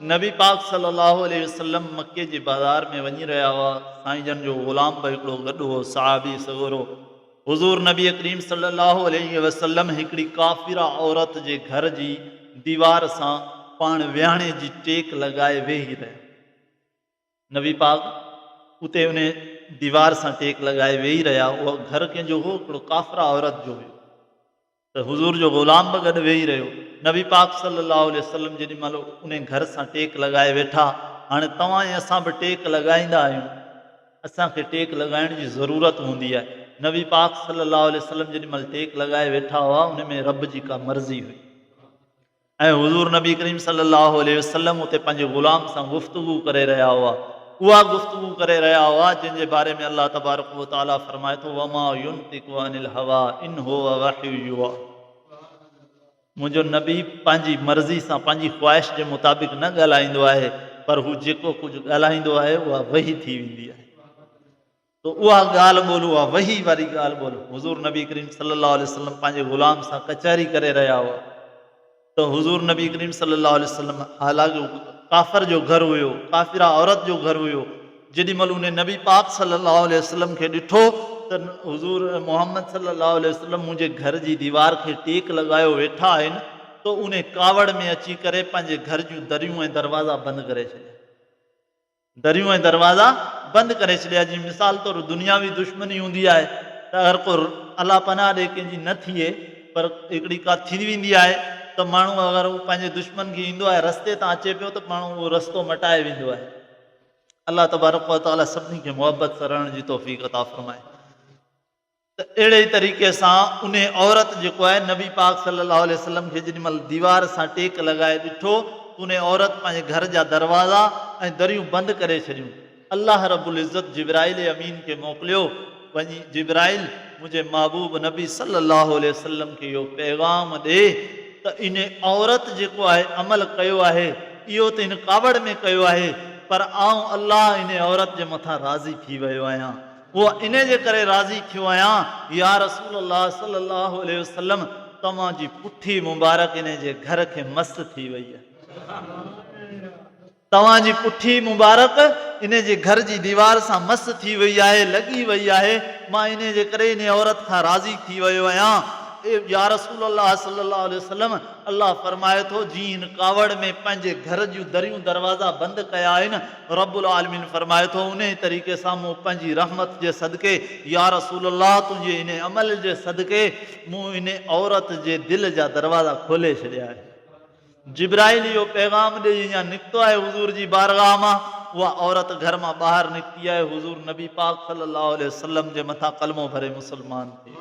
नबी पाक सल्लल्लाहु अलैहि वसल्लम मक्के जे बाज़ार में वञी रहिया हुआ। साईं जन जो ग़ुलाम बि हिकिड़ो गॾु हो, सहाबी सॻोरो। हुज़ूर नबी करीम सल्लल्लाहु अलैहि वसल्लम हिकिड़ी काफ़िरा औरत जे घर जी दीवार सां पाण विहाणे जी टेक लॻाए वेही रहिया। नबी पाक उते उन दीवार सां टेक लॻाए वेही रहिया। उहो घर कंहिंजो हो, हिकिड़ो काफ़िरा औरत जो हुयो। त हुज़ूर जो ग़ुलाम बि गॾु वेही रहियो। नबी पाक सल्लल्लाहु अलैहि वसल्लम जेॾी महिल उन घर सां टेक लॻाए वेठा, हाणे तव्हां ऐं असां बि टेक लॻाईंदा आहियूं, असांखे टेक लॻाइण जी ज़रूरत हूंदी आहे। नबी पाक सल्लल्लाहु अलैहि वसल्लम जेॾी महिल टेक लॻाए वेठा हुआ, उन में रब जी का मर्ज़ी हुई। ऐं हुज़ूर नबी करीम सल्लल्लाहु अलैहि वसल्लम उते पंहिंजे ग़ुलाम सां गुफ़्तगू करे रहिया हुआ। उहा गुफ़्तगू करे रहिया हुआ जंहिंजे बारे में अल्लाह तबारक व तआला फरमाए थो, वमा युनतिकु अनिल हवा इन हुवा वहयु युहा। मुंहिंजो नबी पंहिंजी मर्ज़ी सां, पंहिंजी ख़्वाहिश जे मुताबिक़ न ॻाल्हाईंदो आहे, पर हू जेको कुझु ॻाल्हाईंदो आहे उहा वही थी वेंदी आहे। त उहा ॻाल्हि ॿोल, उहा वही वारी ॻाल्हि ॿोल हुज़ूर नबी करीम सल्लल्लाहु अलैहि वसल्लम पंहिंजे ग़ुलाम सां कचहरी करे रहिया हुआ। त हुज़ूर नबी करीम सल्लल्लाहु अलैहि वसल्लम, हालांकि काफ़िर जो घर हुयो, काफ़िरा औरत जो घर हुयो, जेॾी महिल उन नबी पाक सल्लल्लाहु अलैहि वसल्लम खे ॾिठो त हुज़ूर मोहम्मद सल्लल्लाहु अलैहि वसल्लम मुंहिंजे घर जी दीवार खे टेक लॻायो वेठा आहिनि, त उन कावड़ में अची करे पंहिंजे घर जूं दरियूं ऐं दरवाज़ा बंदि करे छॾिया। दरियूं ऐं दरवाज़ा बंदि करे छॾिया। जी मिसाल तौरु दुनियावी दुश्मनी हूंदी आहे त हर को अला पनाह ॾे कंहिंजी न थिए, पर हिकिड़ी का थी वेंदी आहे त माण्हू अगरि उहो पंहिंजे दुश्मन खे ईंदो आहे, रस्ते तां अचे पियो त माण्हू उहो रस्तो मटाए वेंदो आहे। अल्लाह तबारक व तआला सभिनी खे मुहबत सां रहण जी तौफ़ीक़ अता फ़रमाए। त अहिड़े ई तरीक़े सां उन औरत जेको आहे, नबी पाक सल्लल्लाहु अलैहि वसल्लम खे जेॾी महिल दीवार सां टेक लॻाए ॾिठो, उन औरत पंहिंजे घर जा दरवाज़ा ऐं दरियूं बंदि करे छॾियूं। अल्लाह रब्बुल इज़्ज़त जिब्राइल अमीन खे मोकिलियो, वञी जिब्राइल मुंहिंजे महबूब नबी सल्लल्लाहु अलैहि वसल्लम खे इहो पैगाम ॾे त इन औरत जेको आहे अमल कयो आहे, इहो त इन कावड़ में कयो आहे, पर आऊं अल्लाह इन औरत जे मथां राज़ी थी वियो आहियां। उहा इन जे करे राज़ी थियो आहियां, या रसूल अल्लाह सल्लल्लाहु अलैहि वसल्लम, तव्हांजी पुठी मुबारक इन जे घर खे मस्त थी वई आहे। तव्हांजी पुठी मुबारक इन जे घर जी दीवार सां मस्त थी वई आहे, लॻी वई आहे। मां इन जे करे इन औरत खां राज़ी थी वियो आहियां। या रसूल अल्लाह सल्लल्लाहु अलैहि वसल्लम, अल्लाह फरमाए थो, जीअं इन कावड़ में पंहिंजे घर जूं दरियूं दरवाज़ा बंदि कया आहिनि, रब्बुल आलमीन फरमाए थो उन तरीक़े सां मूं पंहिंजी रहमत जे सदके, या रसूल अल्लाह तुंहिंजे इन अमल जे सदके मूं इन औरत जे दिलि जा दरवाज़ा खोले छॾिया आहे। जिब्राइल इहो पैगाम ॾेई अञा निकितो आहे हुज़ूर जी बारगाह मां। उहा औरत घर मां ॿाहिरि निकिती आहे, हुज़ूर नबी पाक सल्लल्लाहु अलैहि वसल्लम जे मथां कलमो भरे मुस्लमान थी।